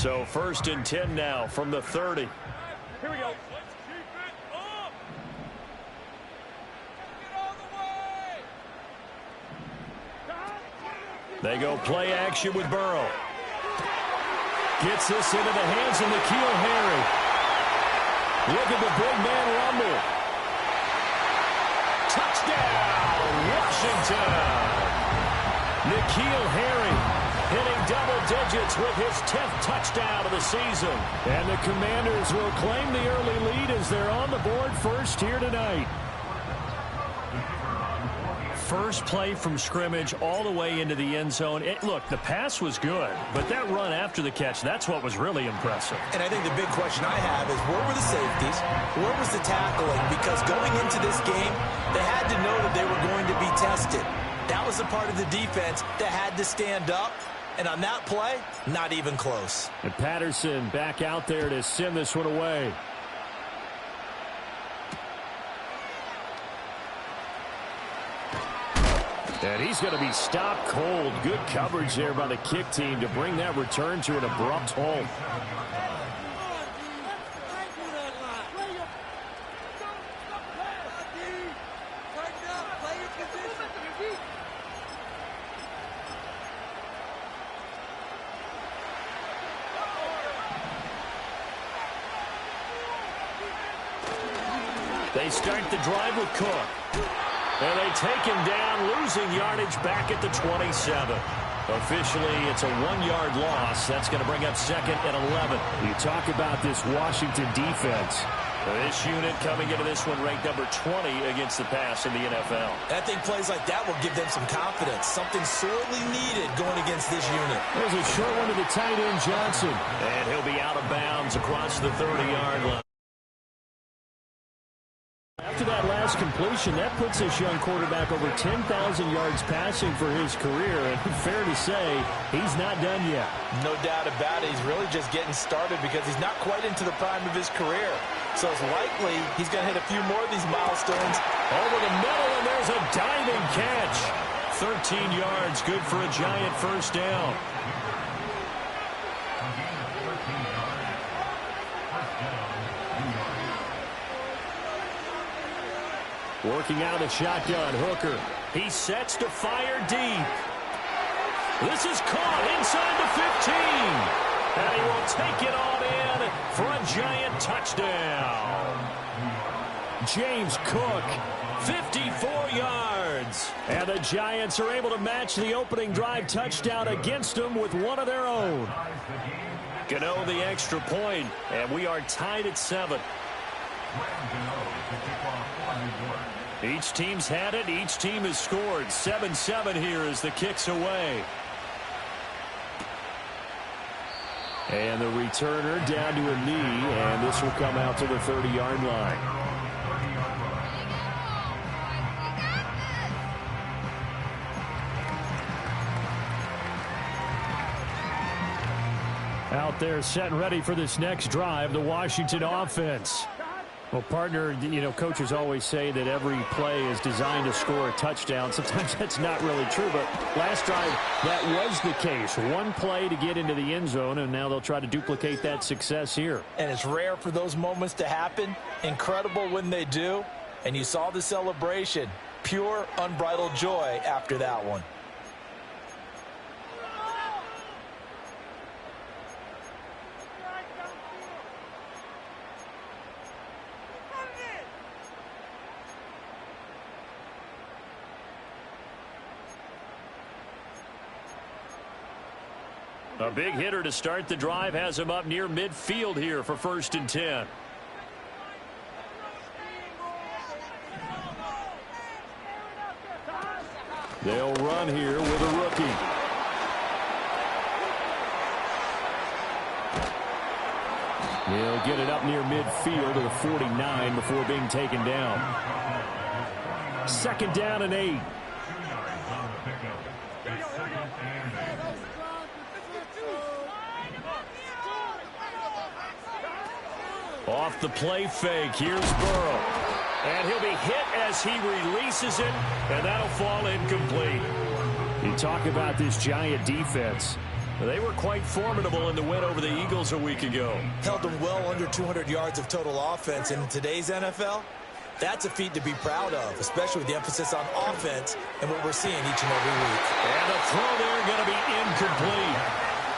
So 1st and 10 now from the 30. Here we go. They go play action with Burrow. Gets this into the hands of N'Keal Harry. Look at the big man rumble. Touchdown, Washington. N'Keal Harry hitting double digits with his 10th touchdown of the season. And the Commanders will claim the early lead as they're on the board first here tonight. First play from scrimmage all the way into the end zone. Look, the pass was good, but that run after the catch, that's what was really impressive. And I think the big question I have is where were the safeties? Where was the tackling? Because going into this game, they had to know that they were going to be tested. That was a part of the defense that had to stand up. And on that play, not even close. And Patterson back out there to send this one away. And he's going to be stopped cold. Good coverage there by the kick team to bring that return to an abrupt halt. They start the drive with Cook. And they take him down, losing yardage back at the 27. Officially, it's a 1-yard loss. That's going to bring up 2nd and 11. You talk about this Washington defense. This unit coming into this one ranked number 20 against the pass in the NFL. I think plays like that will give them some confidence. Something sorely needed going against this unit. There's a short one to the tight end, Johnson. And he'll be out of bounds across the 30-yard line. After that last completion, that puts this young quarterback over 10,000 yards passing for his career. And fair to say, he's not done yet. No doubt about it. He's really just getting started because he's not quite into the prime of his career. So it's likely he's going to hit a few more of these milestones. Over the middle, and there's a diving catch. 13 yards, good for a giant first down. Working out of the shotgun, Hooker. He sets to fire deep. This is caught inside the 15. And he will take it on in for a giant touchdown. James Cook, 54 yards. And the Giants are able to match the opening drive touchdown against them with one of their own. Gano the extra point, and we are tied at 7. Each team's had it. Each team has scored. 7-7 here as the kick's away. And the returner down to a knee, and this will come out to the 30-yard line. Out there set and ready for this next drive, the Washington offense. Well, partner, you know, coaches always say that every play is designed to score a touchdown. Sometimes that's not really true, but last drive, that was the case. One play to get into the end zone, and now they'll try to duplicate that success here. And it's rare for those moments to happen. Incredible when they do. And you saw the celebration. Pure, unbridled joy after that one. A big hitter to start the drive has him up near midfield here for 1st and 10. They'll run here with a rookie. He'll get it up near midfield to the 49 before being taken down. 2nd down and 8. Off the play fake, here's Burrow. And he'll be hit as he releases it, and that'll fall incomplete. You talk about this Giant defense. They were quite formidable in the win over the Eagles a week ago. Held them well under 200 yards of total offense. And in today's NFL, that's a feat to be proud of, especially with the emphasis on offense and what we're seeing each and every week. And the throw there going to be incomplete.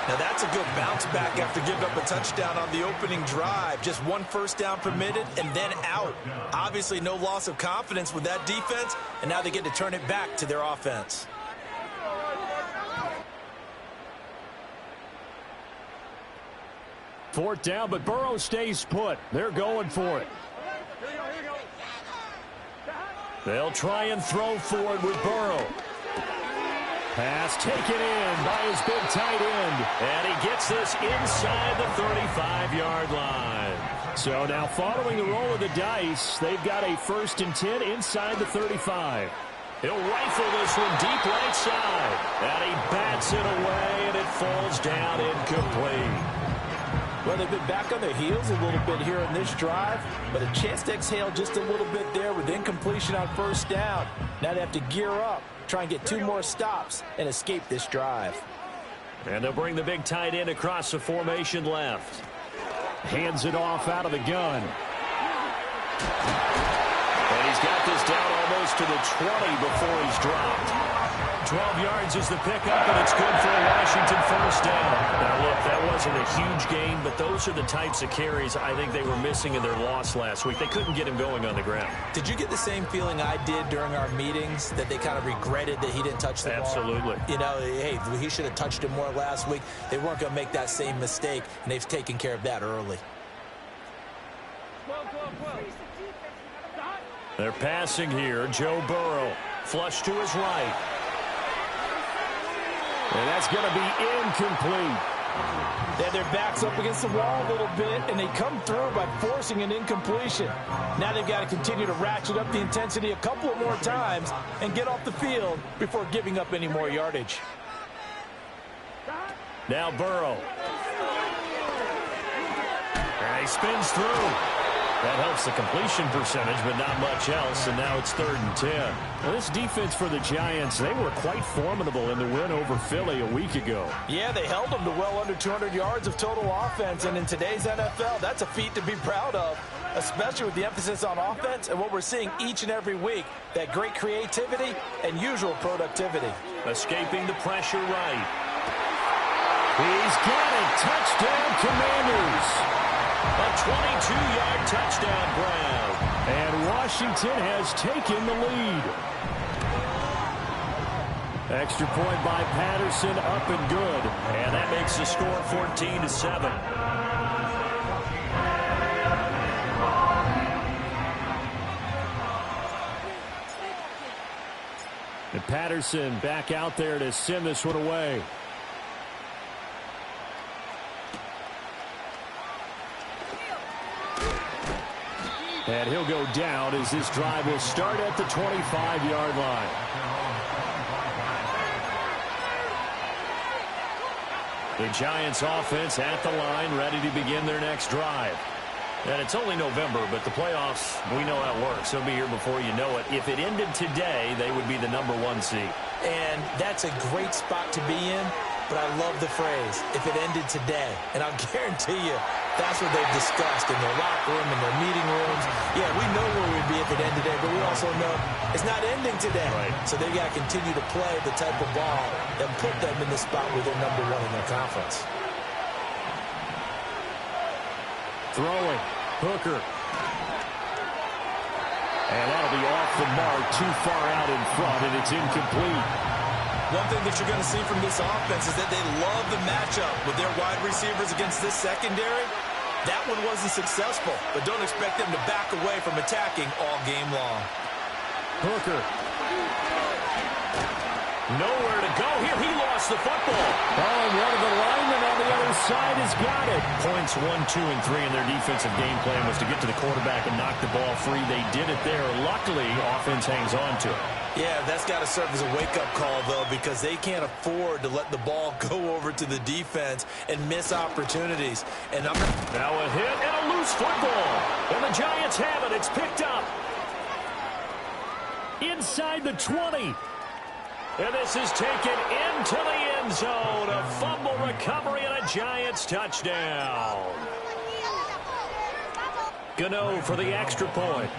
Now that's a good bounce back after giving up a touchdown on the opening drive. Just one first down permitted and then out. Obviously no loss of confidence with that defense, and now they get to turn it back to their offense. Fourth down, but Burrow stays put. They're going for it. They'll try and throw for it with Burrow. Pass taken in by his big tight end. And he gets this inside the 35-yard line. So now following the roll of the dice, they've got a 1st and 10 inside the 35. He'll rifle this one deep right side. And he bats it away, and it falls down incomplete. Well, they've been back on their heels a little bit here in this drive, but a chance to exhale just a little bit there with incompletion on first down. Now they have to gear up, try and get 2 more stops, and escape this drive. And they'll bring the big tight end across the formation left. Hands it off out of the gun. And he's got this down almost to the 20 before he's dropped. 12 yards is the pickup, and it's good for a Washington first down. Now, look, that wasn't a huge gain, but those are the types of carries I think they were missing in their loss last week. They couldn't get him going on the ground. Did you get the same feeling I did during our meetings, that they kind of regretted that he didn't touch the ball? Absolutely. You know, hey, he should have touched it more last week. They weren't going to make that same mistake, and they've taken care of that early. They're passing here. Joe Burrow, flush to his right. And that's going to be incomplete. They have their backs up against the wall a little bit, and they come through by forcing an incompletion. Now they've got to continue to ratchet up the intensity a couple of more times and get off the field before giving up any more yardage. Now Burrow. And he spins through. That helps the completion percentage, but not much else, and now it's 3rd and 10. Now, this defense for the Giants, they were quite formidable in the win over Philly a week ago. Yeah, they held them to well under 200 yards of total offense, and in today's NFL, that's a feat to be proud of, especially with the emphasis on offense and what we're seeing each and every week, that great creativity and usual productivity. Escaping the pressure right. He's got it. Touchdown, Commanders. A 22-yard touchdown grab. And Washington has taken the lead. Extra point by Patterson, up and good. And that makes the score 14-7. And Patterson back out there to send this one away. And he'll go down as this drive will start at the 25-yard line. The Giants offense at the line, ready to begin their next drive. And it's only November, but the playoffs, we know how it works. They'll be here before you know it. If it ended today, they would be the #1 seed. And that's a great spot to be in, but I love the phrase, if it ended today. And I'll guarantee you, that's what they've discussed in their locker room, in their meeting rooms. Yeah, we know where we'd be if it ended today, but we also know it's not ending today. Right. So they've got to continue to play the type of ball that put them in the spot where they're #1 in their conference. Throwing. Hooker. And that'll be off the mark, too far out in front, and it's incomplete. One thing that you're going to see from this offense is that they love the matchup with their wide receivers against this secondary. That one wasn't successful, but don't expect them to back away from attacking all game long. Hooker. Nowhere to go here. He lost the football. Oh, and one of the linemen on the other side has got it. Points 1, 2, and 3 in their defensive game plan was to get to the quarterback and knock the ball free. They did it there. Luckily, offense hangs on to it. Yeah, that's got to serve as a wake-up call, though, because they can't afford to let the ball go over to the defense and miss opportunities. And now a hit and a loose football. And the Giants have it. It's picked up. Inside the 20. And this is taken into the end zone. A fumble recovery and a Giants touchdown. Gano for the extra point.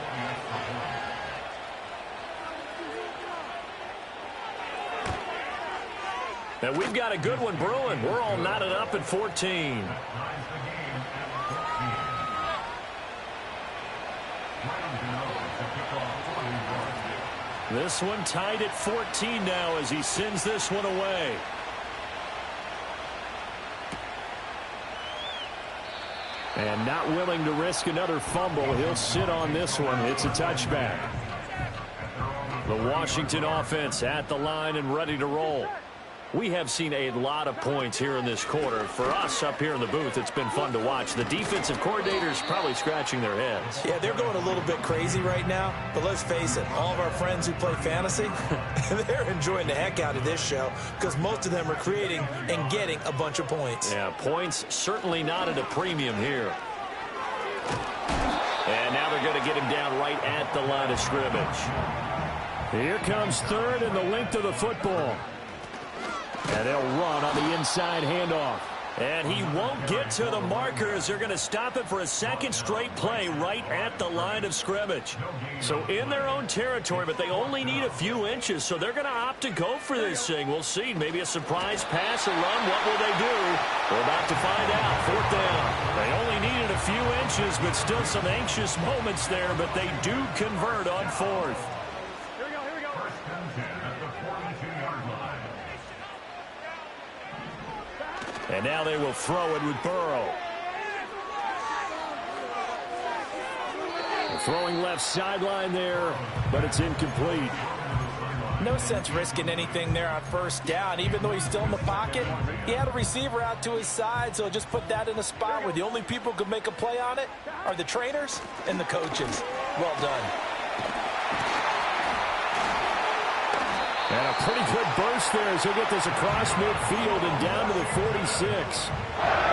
And we've got a good one brewing. We're all knotted up at 14. This one tied at 14 now as he sends this one away. And not willing to risk another fumble. He'll sit on this one. It's a touchback. The Washington offense at the line and ready to roll. We have seen a lot of points here in this quarter. For us up here in the booth, it's been fun to watch. The defensive coordinators probably scratching their heads. Yeah, they're going a little bit crazy right now. But let's face it, all of our friends who play fantasy, they're enjoying the heck out of this show because most of them are creating and getting a bunch of points. Yeah, points certainly not at a premium here. And now they're going to get him down right at the line of scrimmage. Here comes third and the length of the football. And they'll run on the inside handoff. And he won't get to the markers. They're going to stop it for a second straight play right at the line of scrimmage. So in their own territory, but they only need a few inches. So they're going to opt to go for this thing. We'll see. Maybe a surprise pass or run. What will they do? We're about to find out. Fourth down. They only needed a few inches, but still some anxious moments there. But they do convert on fourth. And now they will throw it with Burrow. Throwing left sideline there, but it's incomplete. No sense risking anything there on first down. Even though he's still in the pocket, he had a receiver out to his side, so just put that in a spot where the only people who could make a play on it are the trainers and the coaches. Well done. And a pretty good burst there as he'll get this across midfield and down to the 46.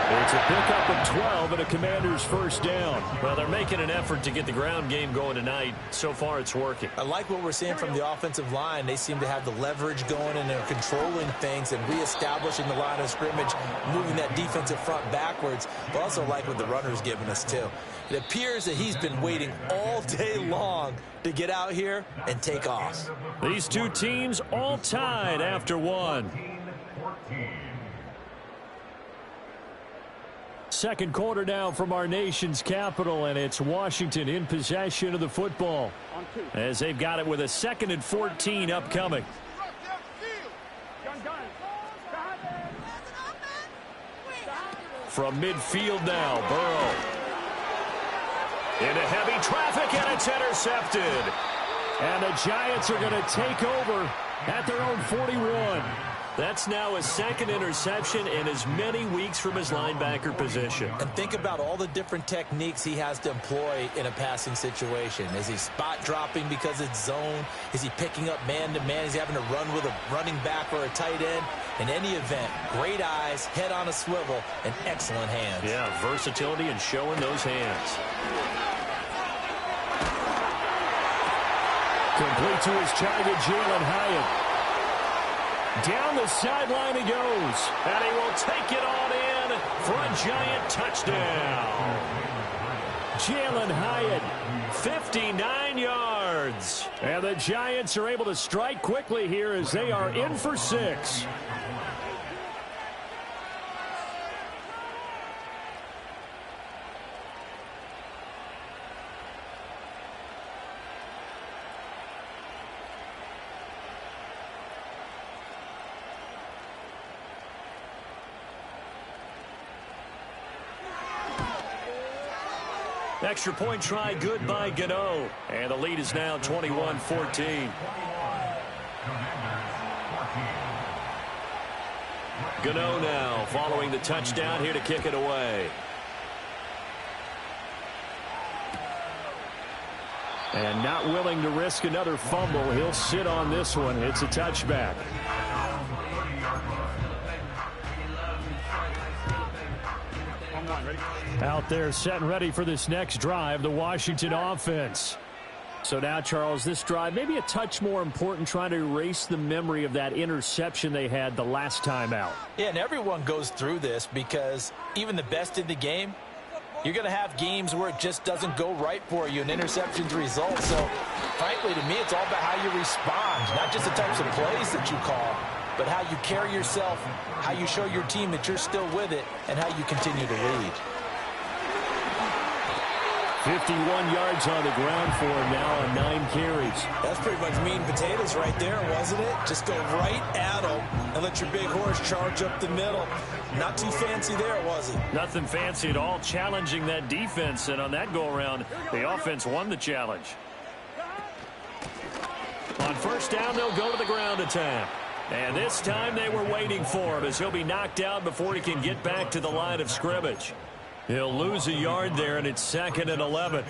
It's a pickup of 12 and a Commander's first down. Well, they're making an effort to get the ground game going tonight. So far, it's working. I like what we're seeing from the offensive line. They seem to have the leverage going and they're controlling things and reestablishing the line of scrimmage, moving that defensive front backwards. I also like what the runner's giving us, too. It appears that he's been waiting all day long to get out here and take off. These two teams all tied after one. Second quarter now from our nation's capital, and it's Washington in possession of the football as they've got it with a 2nd and 14 upcoming. From midfield now, Burrow. Into heavy traffic, and it's intercepted. And the Giants are going to take over at their own 41. That's now his 2nd interception in as many weeks from his linebacker position. And think about all the different techniques he has to employ in a passing situation. Is he spot dropping because it's zone? Is he picking up man-to-man? Is he having to run with a running back or a tight end? In any event, great eyes, head on a swivel, and excellent hands. Yeah, versatility and showing those hands. Complete to his target, Jalen Hyatt. Down the sideline he goes, and he will take it on in for a Giant touchdown. Jalen Hyatt, 59 yards. And the Giants are able to strike quickly here as they are in for 6. Extra point try good by Gano. And the lead is now 21-14. Gano now following the touchdown here to kick it away. And not willing to risk another fumble. He'll sit on this one. It's a touchback. Out there set and ready for this next drive, the Washington offense. So now, Charles, this drive maybe a touch more important, trying to erase the memory of that interception they had the last time out. Yeah, and everyone goes through this because even the best in the game, you're going to have games where it just doesn't go right for you, and interceptions result. So, frankly, to me, it's all about how you respond, not just the types of plays that you call, but how you carry yourself, how you show your team that you're still with it, and how you continue to lead. 51 yards on the ground for him now on 9 carries. That's pretty much meat and potatoes right there, wasn't it? Just go right at them and let your big horse charge up the middle. Not too fancy there, was it? Nothing fancy at all, challenging that defense, and on that go-around, the offense won the challenge. On first down, they'll go to the ground attack. And this time they were waiting for him as he'll be knocked down before he can get back to the line of scrimmage. He'll lose a yard there, and it's 2nd and 11.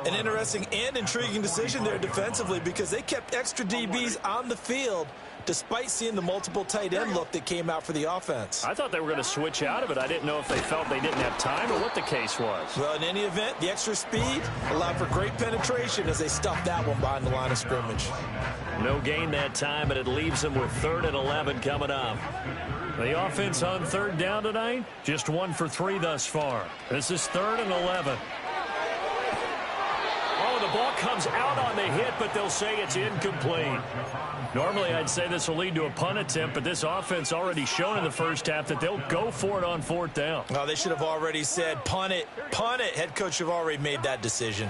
An interesting and intriguing decision there defensively because they kept extra DBs on the field despite seeing the multiple tight end look that came out for the offense. I thought they were going to switch out of it. I didn't know if they felt they didn't have time or what the case was. Well, in any event, the extra speed allowed for great penetration as they stuffed that one behind the line of scrimmage. No gain that time, and it leaves them with 3rd and 11 coming up. The offense on 3rd down tonight, just 1 for 3 thus far. This is 3rd and 11. Oh, the ball comes out on the hit, but they'll say it's incomplete. Normally, I'd say this will lead to a punt attempt, but this offense already shown in the first half that they'll go for it on 4th down. Oh, they should have already said, punt it, punt it. Head coach have already made that decision.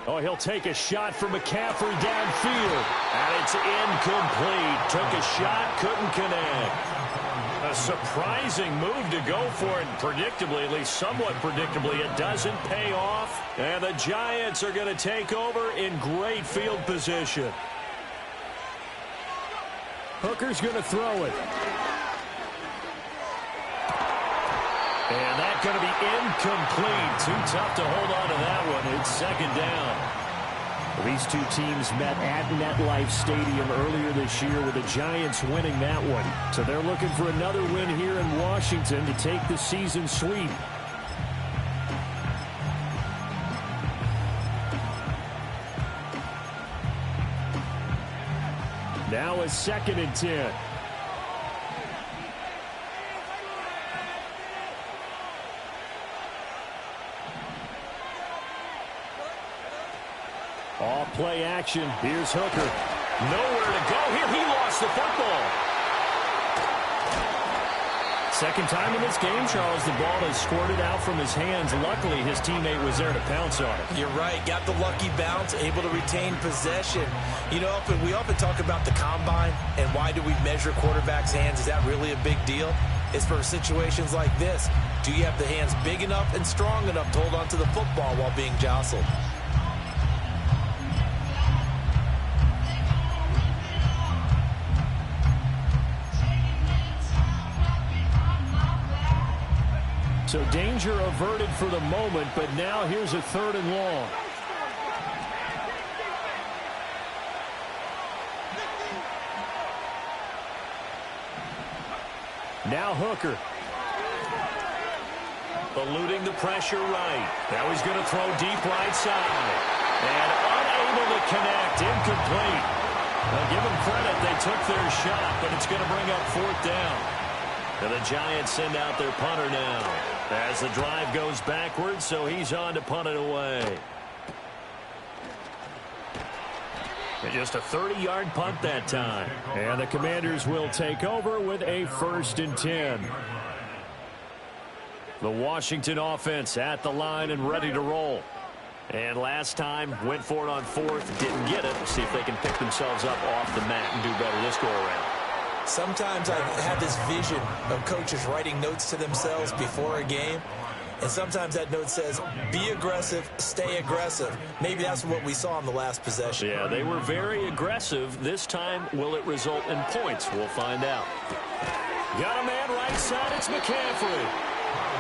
Oh, he'll take a shot from McCaffrey downfield. And it's incomplete. Took a shot, couldn't connect. A surprising move to go for it. Predictably, at least somewhat predictably, it doesn't pay off. And the Giants are going to take over in great field position. Hooker's going to throw it. And that's going to be incomplete. Too tough to hold on to that one. It's 2nd down. These two teams met at MetLife Stadium earlier this year with the Giants winning that one. So they're looking for another win here in Washington to take the season sweep. Now it's 2nd and 10. All play action. Here's Hooker. Nowhere to go here. He lost the football. Second time in this game, Charles, the ball has squirted out from his hands. Luckily, his teammate was there to pounce on it. You're right. Got the lucky bounce, able to retain possession. You know, we often talk about the combine and why do we measure quarterbacks' hands. Is that really a big deal? It's for situations like this. Do you have the hands big enough and strong enough to hold onto the football while being jostled? So danger averted for the moment, but now here's a 3rd and long. Now Hooker. Eluding the pressure right. Now he's going to throw deep right side. And unable to connect. Incomplete. Now give them credit. They took their shot, but it's going to bring up 4th down. And the Giants send out their punter now. As the drive goes backwards, so he's on to punt it away. And just a 30-yard punt that time. And the Commanders will take over with a 1st and 10. The Washington offense at the line and ready to roll. And last time, went for it on 4th, didn't get it. See if they can pick themselves up off the mat and do better this go-around. Sometimes I have this vision of coaches writing notes to themselves before a game, and sometimes that note says, be aggressive, stay aggressive. Maybe that's what we saw in the last possession. Yeah, they were very aggressive. This time, will it result in points? We'll find out. Got a man right side. It's McCaffrey.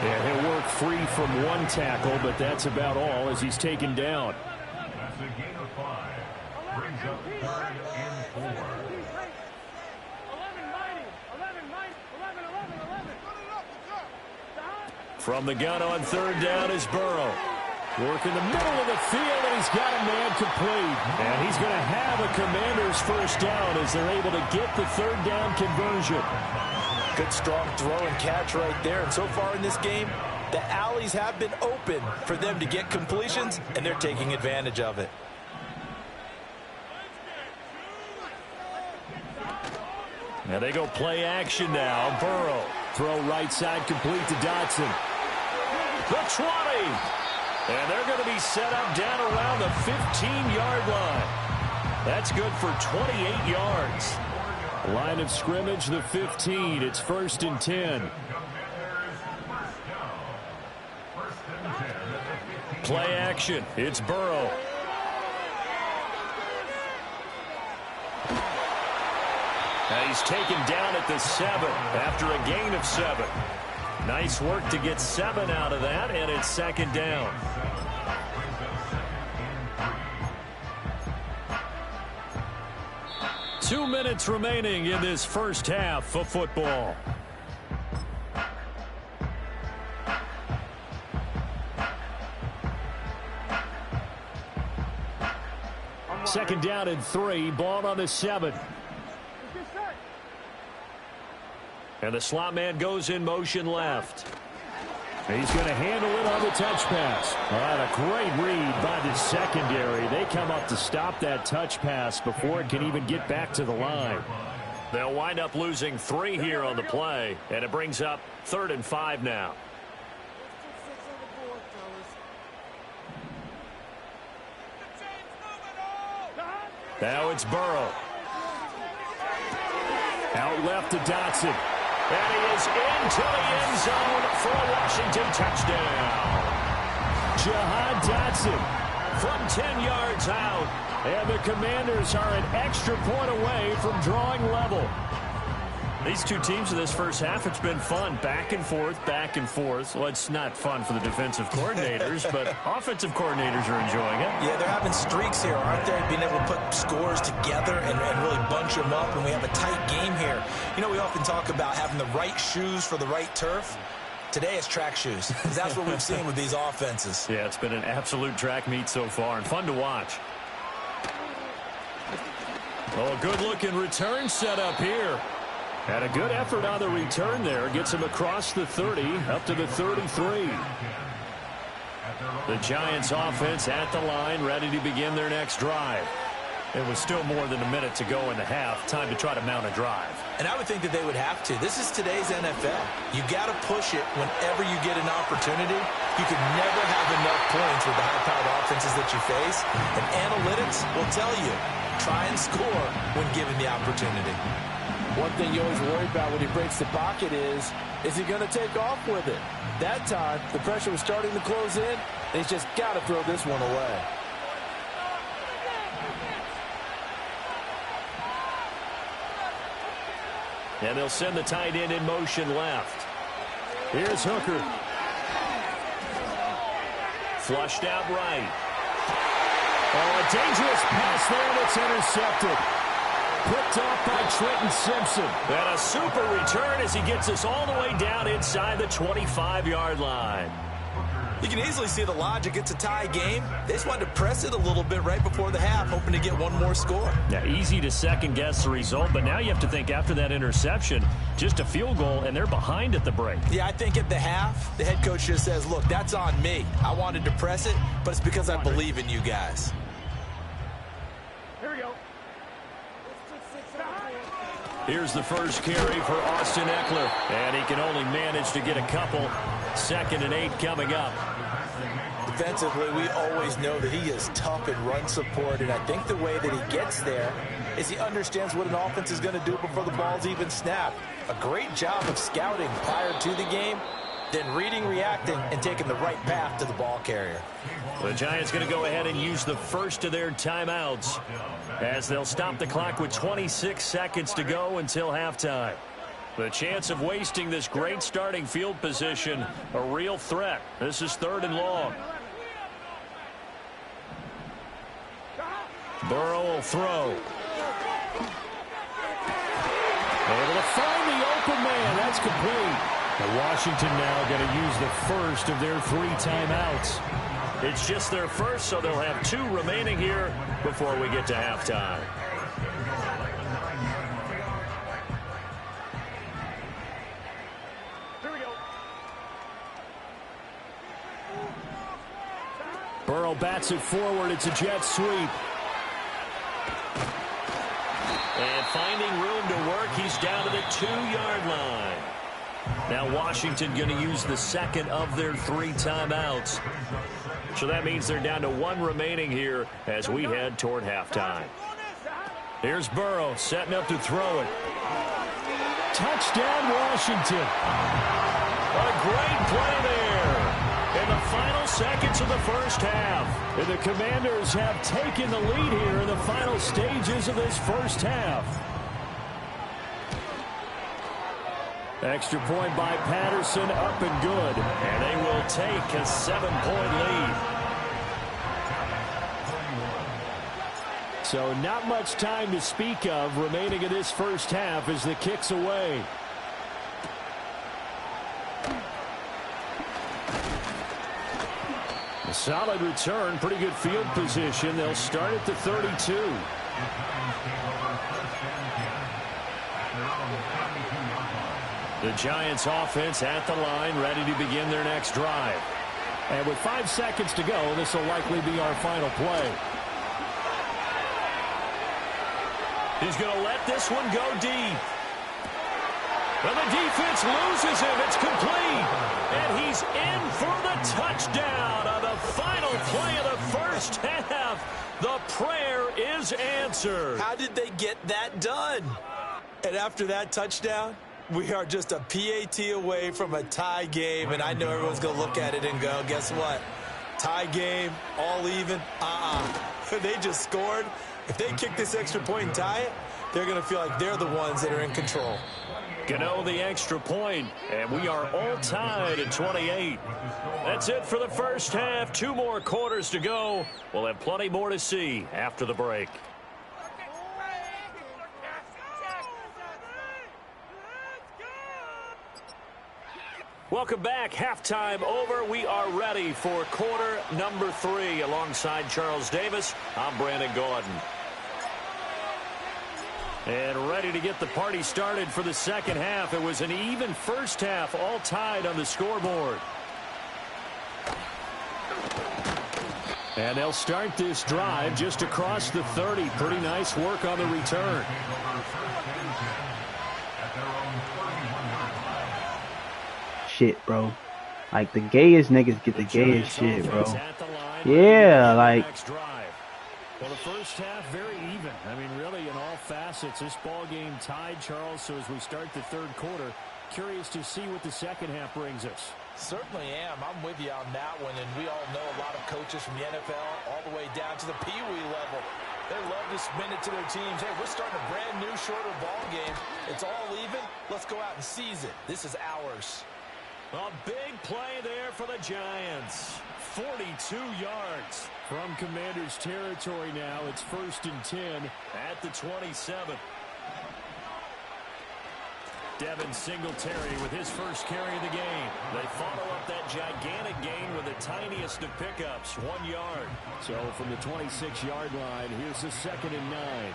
Yeah, he'll work free from one tackle, but that's about all as he's taken down. That's a gain of 5. Brings up 3rd and 4. From the gun on 3rd down is Burrow. Work in the middle of the field. he's got a man complete. And he's going to have a Commanders first down as they're able to get the third down conversion. Good strong throw and catch right there. And so far in this game, the alleys have been open for them to get completions, and they're taking advantage of it. Now they go play action now. Burrow. Throw right side complete to Dotson. The 20. And they're going to be set up down around the 15-yard line. That's good for 28 yards. Line of scrimmage, the 15. It's 1st and 10. Play action. It's Burrow. Now he's taken down at the 7 after a gain of 7. Nice work to get 7 out of that, and it's 2nd down. Two minutes remaining in this first half of football. Second down and 3, ball on the 7. And the slot man goes in motion left. He's going to handle it on the touch pass. All right, a great read by the secondary. They come up to stop that touch pass before it can even get back to the line. They'll wind up losing 3 here on the play, and it brings up 3rd and 5 now. Now it's Burrow. Out left to Dotson. And he is into the end zone for a Washington touchdown. Jahan Dotson from 10 yards out. And the Commanders are an extra point away from drawing level. These two teams in this first half, it's been fun. Back and forth, back and forth. Well, it's not fun for the defensive coordinators, but offensive coordinators are enjoying it. Yeah, they're having streaks here, aren't they? Being able to put scores together and really bunch them up, and we have a tight game here. You know, we often talk about having the right shoes for the right turf. Today it's track shoes, because that's what we've seen with these offenses. Yeah, it's been an absolute track meet so far, and fun to watch. Oh, good-looking return set up here. And a good effort on the return there. Gets him across the 30, up to the 33. The Giants offense at the line, ready to begin their next drive. It was still more than a minute to go in the half. Time to try to mount a drive. And I would think that they would have to. This is today's NFL. You got to push it whenever you get an opportunity. You can never have enough points with the high-powered offenses that you face. And analytics will tell you, try and score when given the opportunity. One thing you always worry about when he breaks the pocket is he going to take off with it? That time, the pressure was starting to close in, and he's just got to throw this one away. And they'll send the tight end in motion left. Here's Hooker. Flushed out right. Oh, a dangerous pass there that's intercepted. Picked off by Trenton Simpson. And a super return as he gets us all the way down inside the 25-yard line. You can easily see the logic. It's a tie game. They just wanted to press it a little bit right before the half, hoping to get one more score. Now, easy to second-guess the result, but now you have to think after that interception, just a field goal, and they're behind at the break. Yeah, I think at the half, the head coach just says, look, that's on me. I wanted to press it, but it's because I believe in you guys. Here we go. Here's the first carry for Austin Eckler, and he can only manage to get a couple. 2nd and 8 coming up. Defensively, we always know that he is tough in run support, and I think the way that he gets there is he understands what an offense is going to do before the ball's even snapped. A great job of scouting prior to the game, then reading, reacting, and taking the right path to the ball carrier. The Giants going to go ahead and use the first of their timeouts as they'll stop the clock with 26 seconds to go until halftime. The chance of wasting this great starting field position, a real threat. This is 3rd and long. Burrow will throw. Able to find the open man. That's complete. And Washington now going to use the first of their 3 timeouts. It's just their first, so they'll have 2 remaining here before we get to halftime. Here we go. Burrow bats it forward. It's a jet sweep. And finding room to work, he's down to the 2-yard line. Now Washington going to use the second of their 3 timeouts. So that means they're down to 1 remaining here as we head toward halftime. Here's Burrow setting up to throw it. Touchdown, Washington. A great play there in the final seconds of the first half. And the Commanders have taken the lead here in the final stages of this first half. Extra point by Patterson, up and good. And they will take a 7-point lead. So not much time to speak of remaining in this first half as the kick's away. A solid return, pretty good field position. They'll start at the 32. The Giants offense at the line, ready to begin their next drive. And with 5 seconds to go, this will likely be our final play. He's going to let this one go deep. And the defense loses him. It's complete. And he's in for the touchdown on the final play of the first half. The prayer is answered. How did they get that done? And after that touchdown, we are just a PAT away from a tie game. And I know everyone's going to look at it and go, guess what? Tie game, all even. They just scored. If they kick this extra point and tie it, they're going to feel like they're the ones that are in control. Gano the extra point, and we are all tied at 28. That's it for the first half. 2 more quarters to go. We'll have plenty more to see after the break. Welcome back. Halftime over. We are ready for quarter number 3. Alongside Charles Davis, I'm Brandon Gordon. And ready to get the party started for the second half. It was an even first half, all tied on the scoreboard. And they'll start this drive just across the 30. Pretty nice work on the return. Shit, bro. Like, the gayest niggas get the gayest shit, bro. Yeah, like... Well, the first half, very even. I mean, really, in all facets, this ball game tied, Charles. So as we start the third quarter, curious to see what the second half brings us. Certainly am. I'm with you on that one. And we all know a lot of coaches from the NFL all the way down to the Pee-wee level. They love to spin it to their teams. Hey, we're starting a brand new, shorter ball game. It's all even. Let's go out and seize it. This is ours. A big play there for the Giants. 42 yards from Commanders territory now. It's 1st and 10 at the 27. Devin Singletary with his first carry of the game. They follow up that gigantic gain with the tiniest of pickups, 1 yard. So from the 26-yard line, here's the 2nd and 9.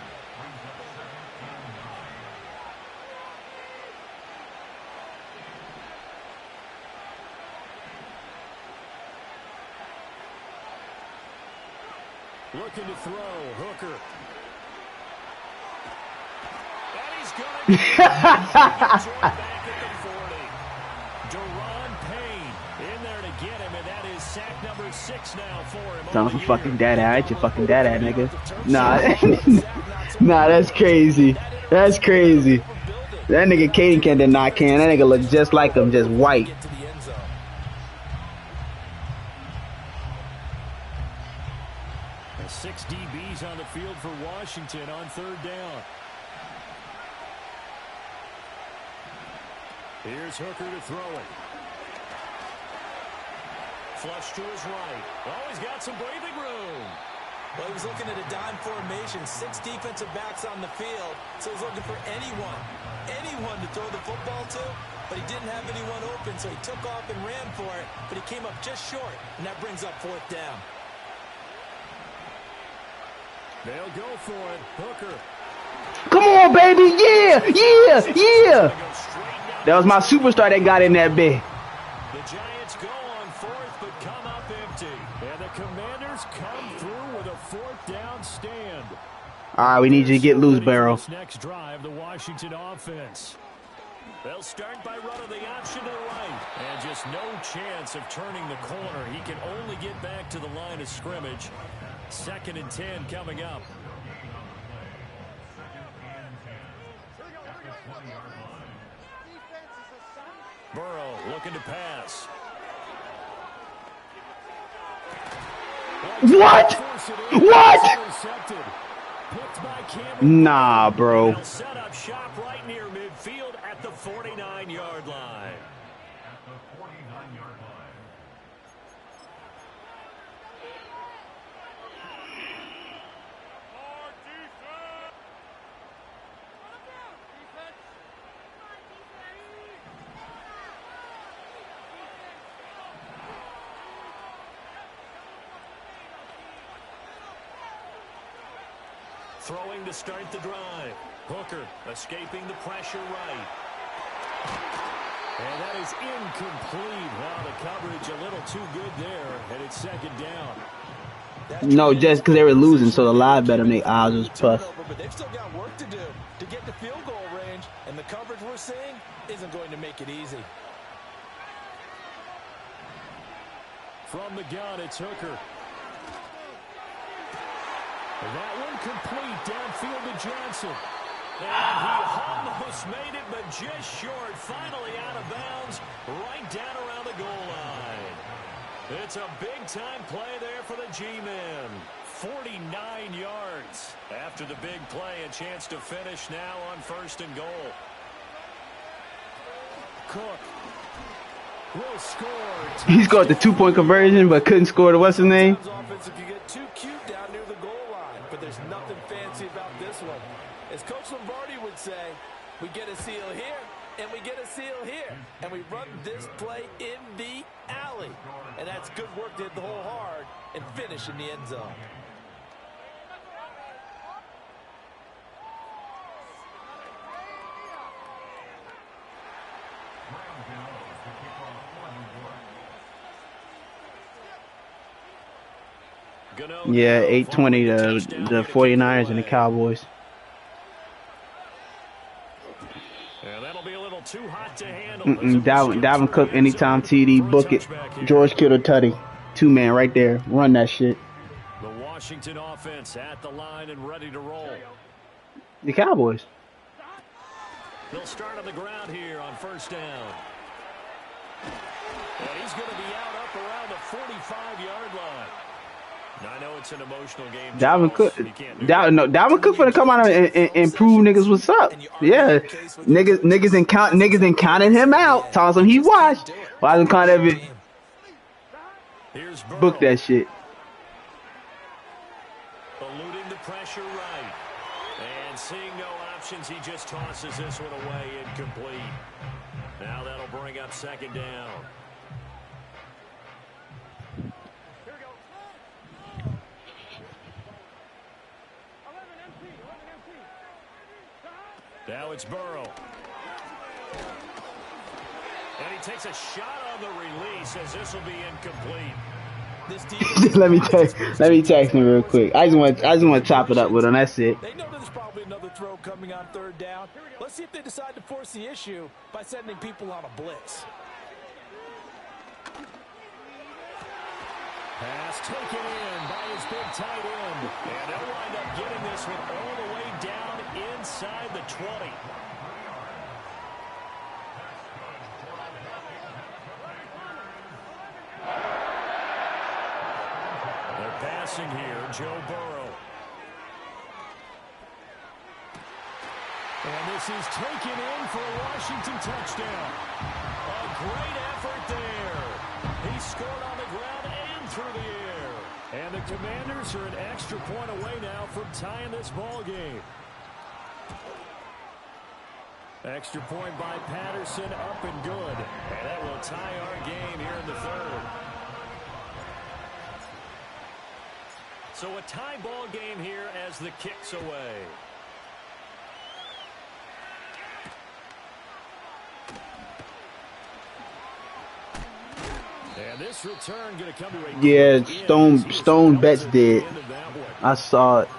Looking to throw, Hooker. And he's going to back at the 40. Deron Payne in there to get him, and that is sack number 6 now for him. Sound like a fucking dad ad, your fucking dad ad, nigga. Nah, nah, that's crazy. That's crazy. That nigga Caden can did not can. That nigga look just like him, just white. 6 DBs on the field for Washington on 3rd down. Here's Hooker to throw it. Flush to his right. Oh, he's got some breathing room. Well, he was looking at a dime formation, 6 defensive backs on the field, so he's looking for anyone to throw the football to. but he didn't have anyone open, so he took off and ran for it, but he came up just short, and that brings up 4th down. They'll go for it. Hooker. Come on, baby. Yeah, yeah, yeah. That was my superstar that got in that bit. The Giants go on 4th, but come up empty. And the Commanders come through with a 4th down stand. All right, we need you to get loose, Barrow. This next drive, the Washington offense. They'll start by running the option to the right. And just no chance of turning the corner. He can only get back to the line of scrimmage. 2nd and 10 coming up. Burrow looking to pass. What? What? Nah, bro. They'll set up shop right near midfield at the 49-yard line. Throwing to start the drive. Hooker escaping the pressure right. And that is incomplete. Wow, the coverage a little too good there, and it's 2nd down. No, just because they were losing, so the live better make odds was plus. But they've still got work to do to get to field goal range, and the coverage we're seeing isn't going to make it easy. From the gun, it's Hooker. And that one complete downfield to Johnson. And he almost made it, but just short. Finally out of bounds, right down around the goal line. It's a big-time play there for the G-men. 49 yards. After the big play, a chance to finish now on 1st and goal. Cook will score. He scored the 2-point conversion, but couldn't score the what's his name? Offense, if you get too cute down near the goal line, but there's nothing fancy about this one. As Coach Lombardi would say, we get a seal here, and we get a seal here, and we run this play in the alley. And that's good work to hit the hole hard and finish in the end zone. Yeah, 8-20 the 49ers and the Cowboys. Yeah, that'll be a little too hot to handle. Dalvin Cook, anytime TD, book it. George Kittle, Tutty. 2-man right there. Run that shit. The Washington offense at the line and ready to roll. The Cowboys. They'll start on the ground here on 1st down. And he's going to be out up around the 45-yard line. Now, I know it's an emotional game. Dalvin Cook finna come out and prove niggas what's up. Yeah, niggas ain't counting him out. Telling him he washed. Why doesn't count every? Book that shit. Eluding the pressure right, and seeing no options, he just tosses this one away, incomplete. Now that'll bring up 2nd down. Now it's Burrow. And he takes a shot on the release as this will be incomplete. let me text him real quick. I just want to chop it up with him. That's it. They know there's probably another throw coming on 3rd down. Let's see if they decide to force the issue by sending people on a blitz. Pass taken in by his big tight end. And they'll wind up getting this one all the way down inside the 20. They're passing here, Joe Burrow. And this is taken in for a Washington touchdown. A great effort there. He scored on the ground and through the air. And the Commanders are an extra point away now from tying this ball game. Extra point by Patterson, up and good. And that will tie our game here in the third. So a tie ball game here as the kick's away. And this return going to come to a Yeah, Stone Betts did. I saw it.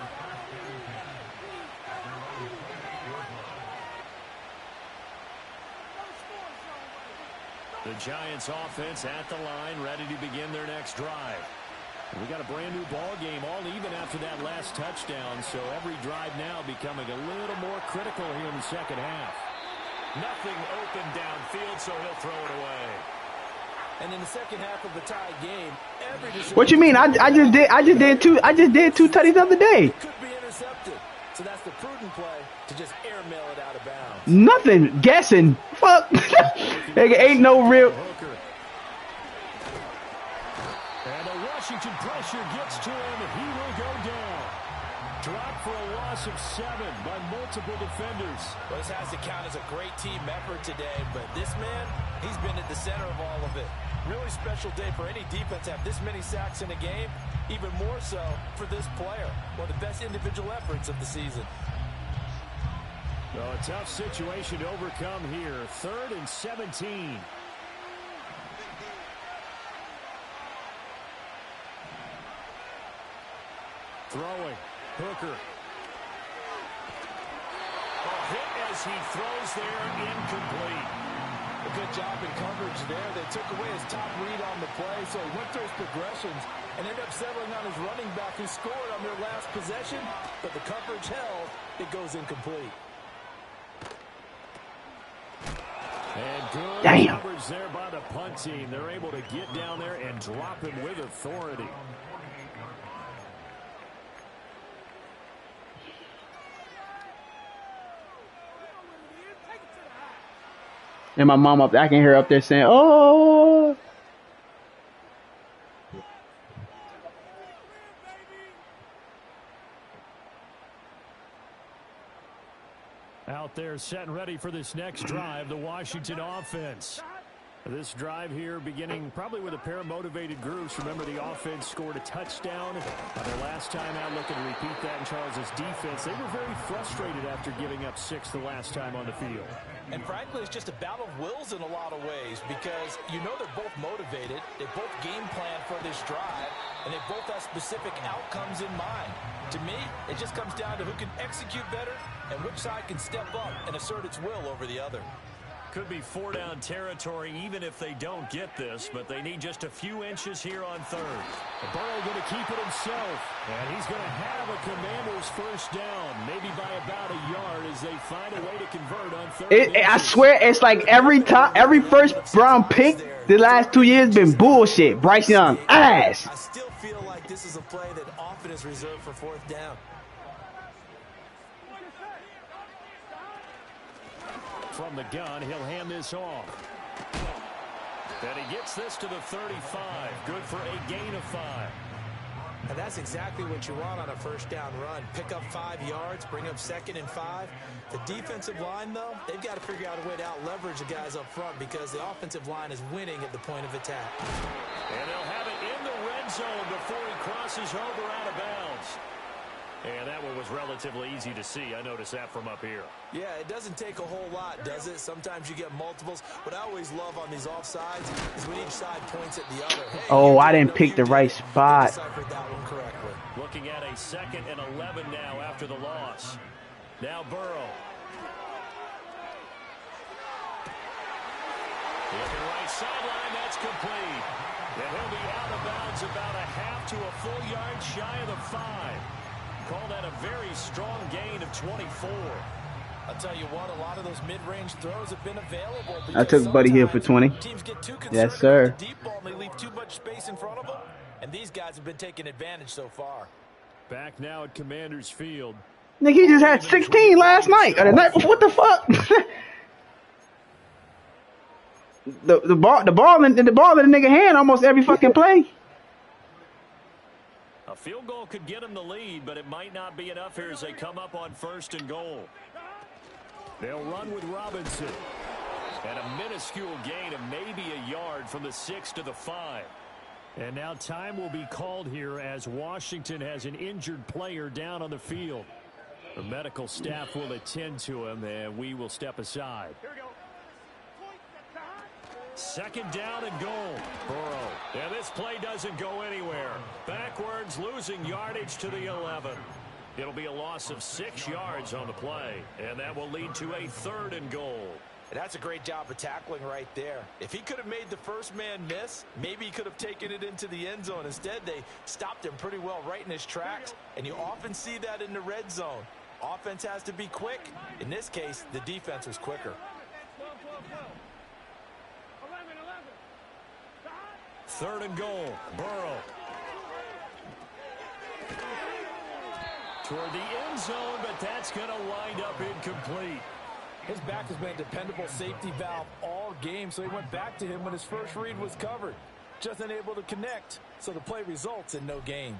The Giants offense at the line, ready to begin their next drive. We got a brand new ball game, all even after that last touchdown, so every drive now becoming a little more critical here in the second half. Nothing open downfield, so he'll throw it away. And in the second half of the tie game, every decision. What you mean? I just did two tutties the other day. Could be intercepted. So that's the prudent play to just airmail it out of bounds. Nothing. Guessing. Fuck. Nigga, ain't no real. And the Washington pressure gets to him, and he will go down. Dropped for a loss of 7 by multiple defenders. Well, this has to count as a great team effort today, but this man, he's been at the center of all of it. Really special day for any defense to have this many sacks in a game, even more so for this player. One of the best individual efforts of the season. A tough situation to overcome here. 3rd and 17. Throwing. Hooker. A hit as he throws there, incomplete. A good job in coverage there. They took away his top read on the play, so he went through his progressions and ended up settling on his running back who scored on their last possession, but the coverage held. It goes incomplete. And good Damn. coverage there by the punt team. They're able to get down there and drop him with authority. And my mom up there, I can hear her up there saying, "Oh." Out there set and ready for this next drive, the Washington offense. This drive here beginning probably with a pair of motivated groups. Remember, the offense scored a touchdown their last time out, looking to repeat that in Charles's defense. They were very frustrated after giving up 6 the last time on the field. And frankly, it's just a battle of wills in a lot of ways because you know they're both motivated, they both game plan for this drive, and they both have specific outcomes in mind. To me, it just comes down to who can execute better and which side can step up and assert its will over the other. Could be 4-down territory even if they don't get this, but they need just a few inches here on 3rd. Burrow going to keep it himself, and he's going to have a Commanders first down, maybe by about a yard as they find a way to convert on 3rd. I swear, it's like every time, every first round pick the last 2 years been bullshit. Bryce Young, ass. I still feel like this is a play that often is reserved for 4th down. From the gun, he'll hand this off. And he gets this to the 35. Good for a gain of 5. And that's exactly what you want on a first down run. Pick up 5 yards, bring up 2nd and 5. The defensive line, though, they've got to figure out a way to out-leverage the guys up front because the offensive line is winning at the point of attack. And they'll have it in the red zone before he crosses over out of bounds. And that one was relatively easy to see. I noticed that from up here. Yeah, it doesn't take a whole lot, does it? Sometimes you get multiples. What I always love on these offsides is when each side points at the other. Hey, Oh, I didn't pick the right spot. Deciphered that one correctly. Looking at a 2nd and 11 now after the loss. Now Burrow. Looking right sideline, that's complete. And he'll be out of bounds about a half to a full yard shy of the 5. Call that a very strong gain of 24. I'll tell you what, a lot of those mid-range throws have been available. I took Buddy Hill for 20. Teams get too concerned Yes, sir. with the deep ball and they leave too much space in front of them. And these guys have been taking advantage so far. Back now at Commanders Field. Nigga, he just had 16 last night or the night before. What the fuck? the ball in the nigga hand almost every fucking play. A field goal could get them the lead, but it might not be enough here as they come up on 1st and goal. They'll run with Robinson. And a minuscule gain of maybe a yard from the 6 to the 5. And now time will be called here as Washington has an injured player down on the field. The medical staff will attend to him, and we will step aside. Here we go. Second down and goal. Burrow. And this play doesn't go anywhere. Backwards, losing yardage to the 11. It'll be a loss of 6 yards on the play, and that will lead to a 3rd and goal. And that's a great job of tackling right there. If he could have made the first man miss, maybe he could have taken it into the end zone. Instead, they stopped him pretty well right in his tracks, and you often see that in the red zone. Offense has to be quick. In this case, the defense was quicker. 3rd and goal. Burrow. Toward the end zone, but that's going to wind up incomplete. His back has been a dependable safety valve all game, so he went back to him when his first read was covered. Just unable to connect, so the play results in no gain.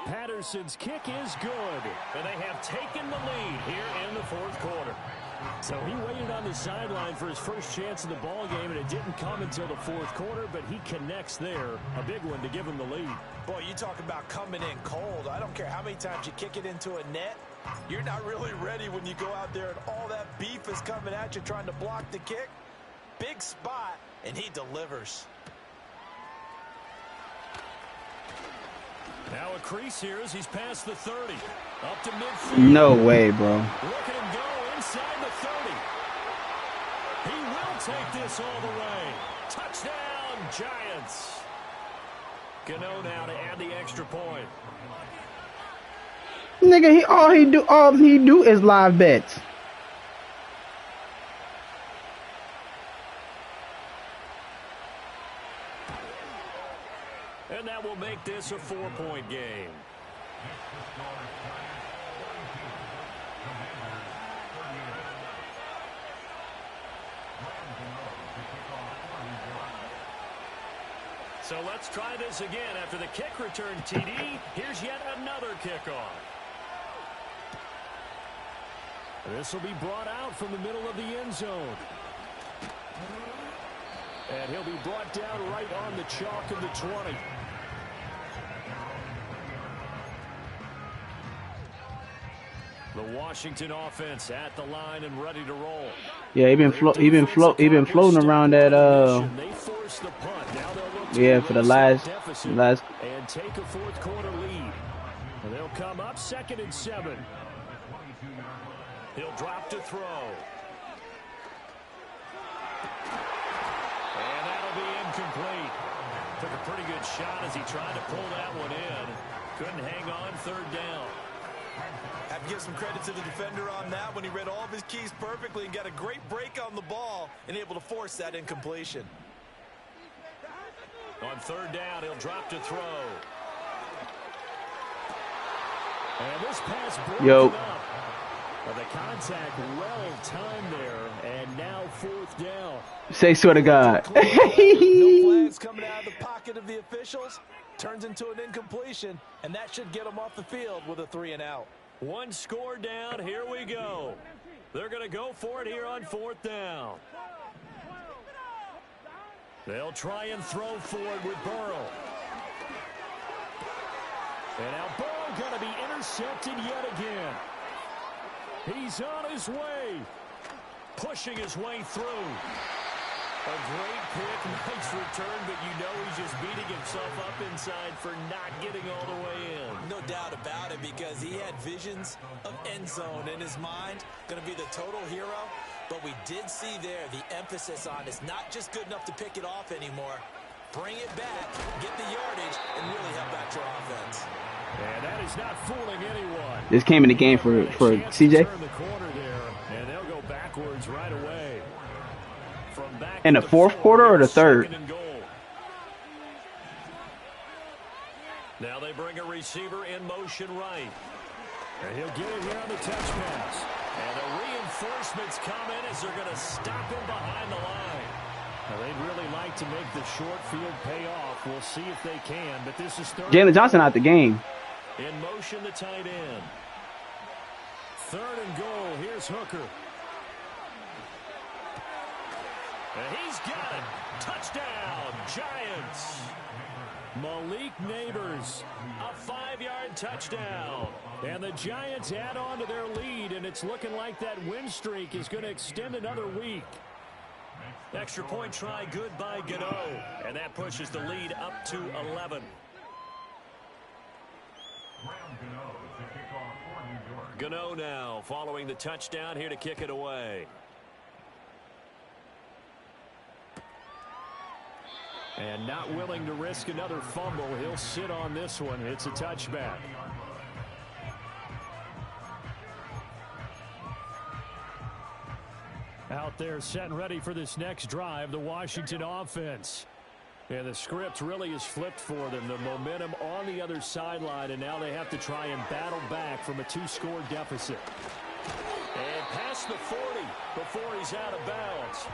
Patterson's kick is good, and they have taken the lead here in the 4th quarter. So he waited on the sideline for his first chance in the ball game, and it didn't come until the 4th quarter, but he connects there, a big one to give him the lead. Boy, you talk about coming in cold. I don't care how many times you kick it into a net. You're not really ready when you go out there and all that beef is coming at you trying to block the kick. Big spot, and he delivers. Now a crease here as he's past the 30. Up to midfield. No way, bro. Look at him go inside the 30. He will take this all the way. Touchdown, Giants. Gano now to add the extra point. Nigga, all he do is live bets. And that will make this a 4-point game. So let's try this again. After the kick return TD, here's yet another kickoff. This will be brought out from the middle of the end zone. And he'll be brought down right on the chalk of the 20. The Washington offense at the line and ready to roll. Yeah, he been floating around that yeah, for the last and take a 4th quarter lead. And they'll come up 2nd and 7. He'll drop to throw. And that'll be incomplete. Took a pretty good shot as he tried to pull that one in. Couldn't hang on 3rd down. Have to give some credit to the defender on that when he read all of his keys perfectly and got a great break on the ball and able to force that incompletion. On 3rd down, he'll drop to throw. And this pass broken up. But the contact well timed there, and now 4th down. Say swear to God. No flags coming out of the pocket of the officials. Turns into an incompletion, and that should get them off the field with a 3 and out. 1 score down. Here we go. They're going to go for it here on 4th down. They'll try and throw forward with Burrow. And now Burrow going to be intercepted yet again. He's on his way. Pushing his way through. A great pick, nice return, but you know he's just beating himself up inside for not getting all the way in. No doubt about it, because he had visions of end zone in his mind. Going to be the total hero. But we did see there the emphasis on is not just good enough to pick it off anymore. Bring it back, get the yardage, and really help out your offense. And that is not fooling anyone. This came in the game for CJ. Turn the corner there, and they'll go backwards right away. From back In the 4th quarter or the 3rd? Now they bring a receiver in motion right. And he'll get it here on the touch pass. And the reinforcements come in as they're going to stop him behind the line. Now they'd really like to make the short field pay off. We'll see if they can, but this is 3rd. Jalen Johnson out the game. In motion, the tight end. 3rd and goal. Here's Hooker. And he's got it. Touchdown, Giants. Malik Neighbors, a 5-yard touchdown. And the Giants add on to their lead, and it's looking like that win streak is going to extend another week. Extra point try good by Gano. And that pushes the lead up to 11. Gano now following the touchdown here to kick it away. And not willing to risk another fumble. He'll sit on this one. It's a touchback. Out there set and ready for this next drive, the Washington offense. And the script really is flipped for them. The momentum on the other sideline, and now they have to try and battle back from a 2-score deficit. And past the 40 before he's out of bounds.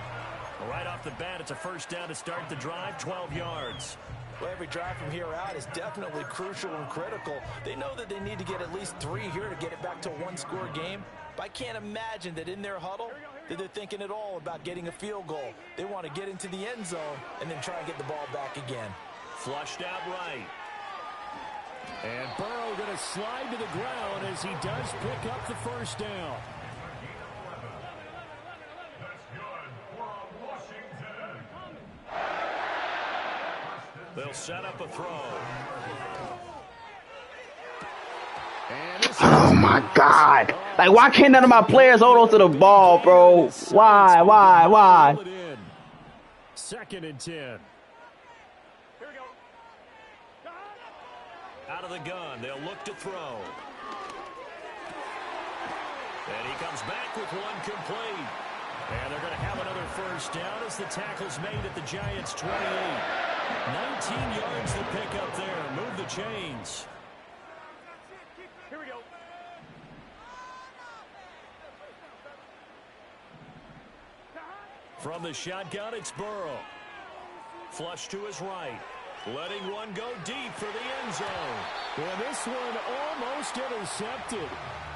Right off the bat, it's a first down to start the drive, 12 yards. Well, every drive from here out is definitely crucial and critical. They know that they need to get at least 3 here to get it back to a 1-score game. But I can't imagine that in their huddle that they're thinking at all about getting a field goal. They want to get into the end zone and then try and get the ball back again. Flushed out right. And Burrow going to slide to the ground as he does pick up the first down. They'll set up a throw. Oh, my God. Like, why can't none of my players hold on to the ball, bro? Why? 2nd and 10. Here we go. Out of the gun, they'll look to throw. And he comes back with one complete. And they're going to have another first down as the tackle's made at the Giants' 28. 19 yards to pick up there. Move the chains. Here we go. From the shotgun, it's Burrow. Flush to his right. Letting one go deep for the end zone. And this one almost intercepted.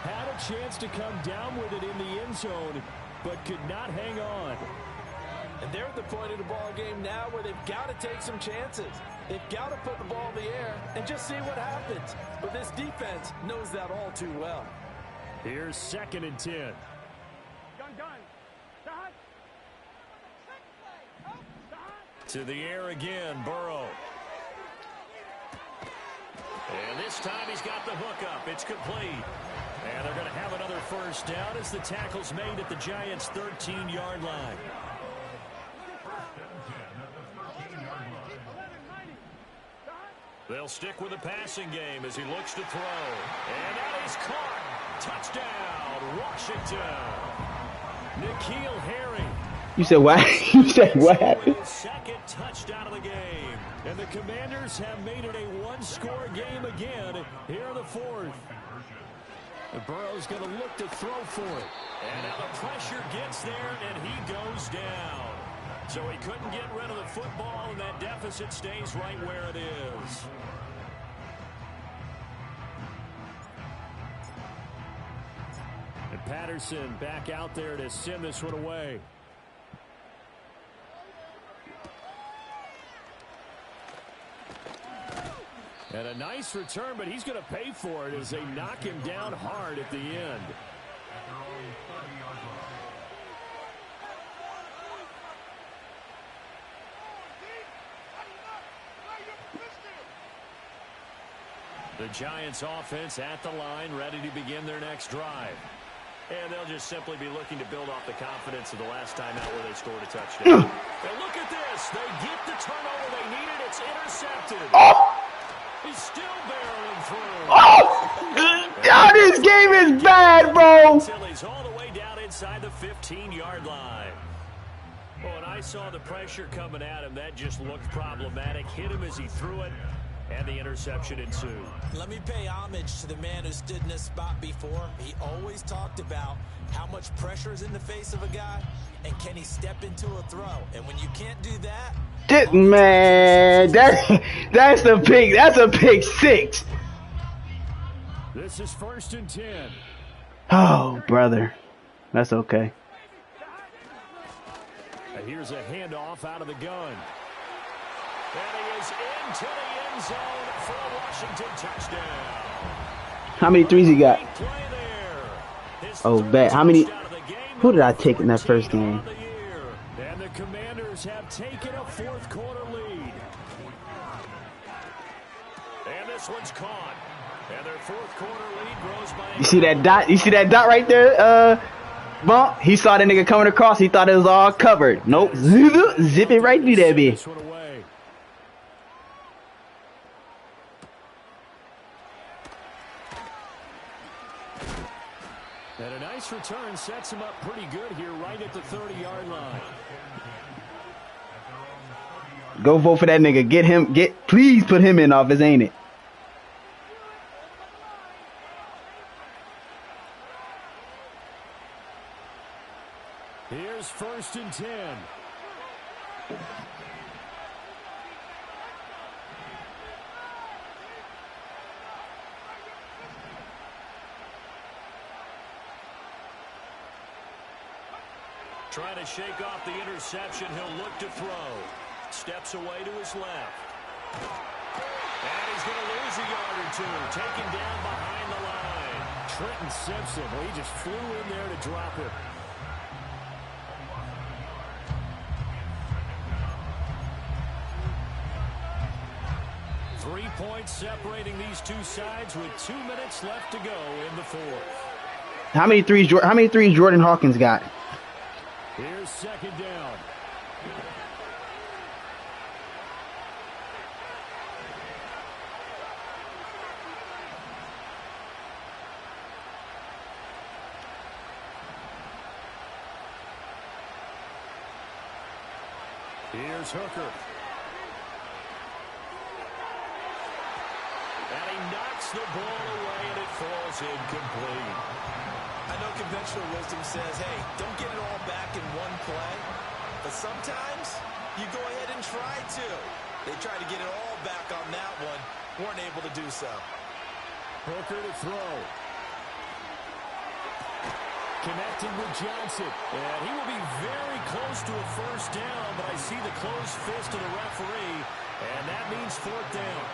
Had a chance to come down with it in the end zone, but could not hang on. And they're at the point of the ball game now where they've got to take some chances. They've got to put the ball in the air and just see what happens. But this defense knows that all too well. Here's 2nd and 10. Gun. To the air again, Burrow. And this time he's got the hook up. It's complete. And they're going to have another first down as the tackle's made at the Giants' 13-yard line. They'll stick with the passing game as he looks to throw. And that is caught. Touchdown, Washington. N'Keal Harry. You said what? You said what happened? Second touchdown of the game. And the Commanders have made it a 1-score game again here in the 4th. And Burrow's going to look to throw for it. And now the pressure gets there, and he goes down. So he couldn't get rid of the football, and that deficit stays right where it is. And Patterson back out there to send this one away. And a nice return, but he's going to pay for it as they knock him down hard at the end. The Giants offense at the line, ready to begin their next drive. And they'll just simply be looking to build off the confidence of the last time out where they scored a touchdown. And look at this. They get the turnover they needed. It's intercepted. He's still barreling through. Oh, this game is bad, bro. Until he's all the way down inside the 15-yard line. Oh, and I saw the pressure coming at him. That just looked problematic. Hit him as he threw it, and the interception ensued. Let me pay homage to the man who stood in this spot before. He always talked about how much pressure is in the face of a guy, and can he step into a throw. And when you can't do that, Man, that's the pick. That's a pick 6. This is 1st and 10. Oh, brother. That's okay. And here's a handoff out of the gun. And he is into the end zone for a Washington touchdown. How many threes he got? Great play there. His Oh, third bet. How many? touchdown of the game, Who did I number take in that first 14 game? on the year. And the Commanders have taken a fourth quarter lead. And this one's caught. And their fourth quarter lead grows by. You see that dot? You see that dot right there? Bump. He saw that nigga coming across. He thought it was all covered. Nope. Zip it right through that bitch. This one away. And a nice return sets him up pretty good here right at the 30-yard line. Go vote for that nigga. Get him. Please put him in office, ain't it? Here's 1st and 10. Trying to shake off the interception. He'll look to throw. Steps away to his left. And he's going to lose a yard or two. Taken down behind the line. Trenton Simpson, well, he just flew in there to drop it. Three points separating these two sides with 2 minutes left to go in the fourth. How many threes Jordan Hawkins got? Here's 2nd down. Here's Hooker. And he knocks the ball away, and it falls incomplete. I know conventional wisdom says, hey, don't get it all back in one play. But sometimes you go ahead and try to. They tried to get it all back on that one. Weren't able to do so. Hooker to throw. Connecting with Johnson. And he will be very close to a first down, but I see the closed fist of the referee, and that means 4th down.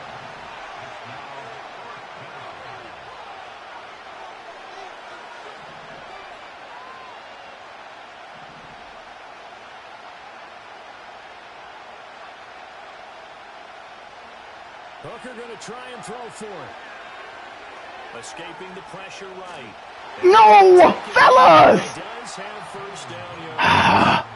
Hooker going to try and throw for it. Escaping the pressure right. No, fellas. He does have first down here. I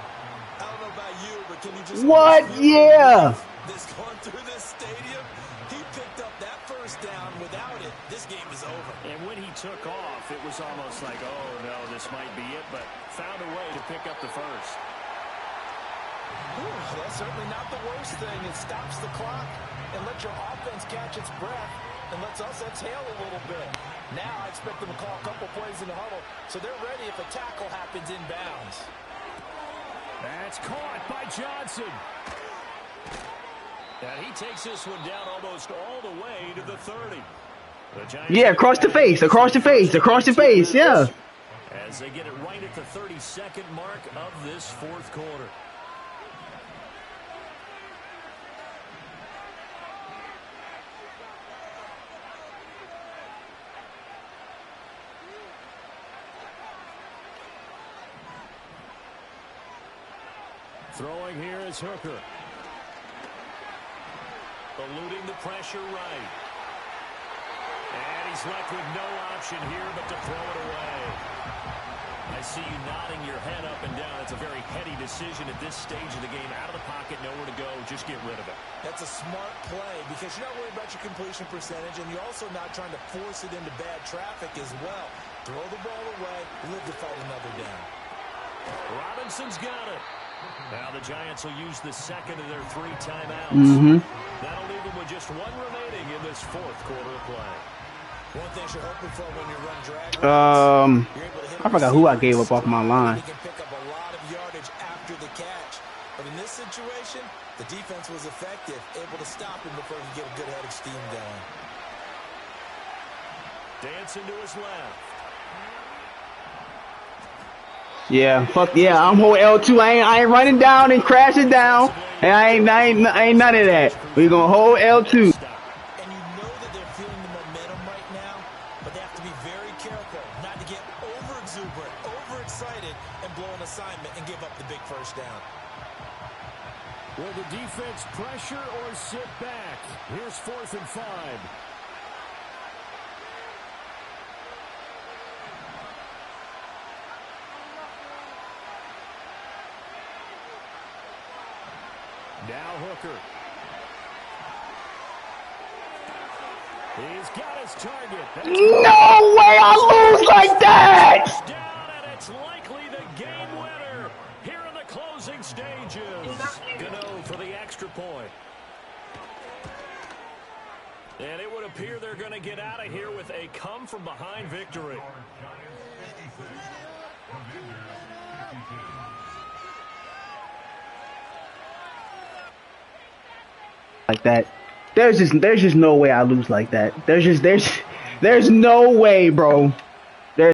don't know about you, but can you just... What? Yeah. This going through this stadium, he picked up that first down. Without it, this game is over. And when he took off, it was almost like, oh, no, this might be it, but found a way to pick up the first. Ooh, that's certainly not the worst thing. It stops the clock and lets your offense catch its breath and lets us exhale a little bit. Now I expect them to call a couple plays in the huddle so they're ready if a tackle happens inbounds. That's caught by Johnson. And he takes this one down almost all the way to the 30. Yeah, across the face, yeah. As they get it right at the 32nd mark of this fourth quarter. Throwing here is Hooker. Eluding the pressure right. And he's left with no option here but to throw it away. I see you nodding your head up and down. It's a very heady decision at this stage of the game. Out of the pocket, nowhere to go. Just get rid of it. That's a smart play because you're not worried about your completion percentage, and you're also not trying to force it into bad traffic as well. Throw the ball away, live to fight another down. Robinson's got it. Now the Giants will use the second of their 3 timeouts. That'll leave them with just 1 remaining in this fourth quarter of play. One thing you're hoping for when you run drag runs, you're able to hit I forgot who I gave up off my line. You can pick up a lot of yardage after the catch. But in this situation, the defense was effective, able to stop him before he could get a good head of steam going. Dancing to his left. Yeah, fuck yeah, I'm holding L2. I ain't running down and crashing down. And I ain't none of that. We gonna hold L2. And you know that they're feeling the momentum right now, but they have to be very careful not to get over-exuberant, overexcited, and blow an assignment and give up the big first down. Will the defense pressure or sit back? Here's 4th and 5. Now Hooker. He's got his target. No way I lose like that! Down, and it's likely the game winner here in the closing stages. Gano for the extra point. And it would appear they're going to get out of here with a come-from-behind victory. Like that. There's just no way I lose like that. There's no way, bro.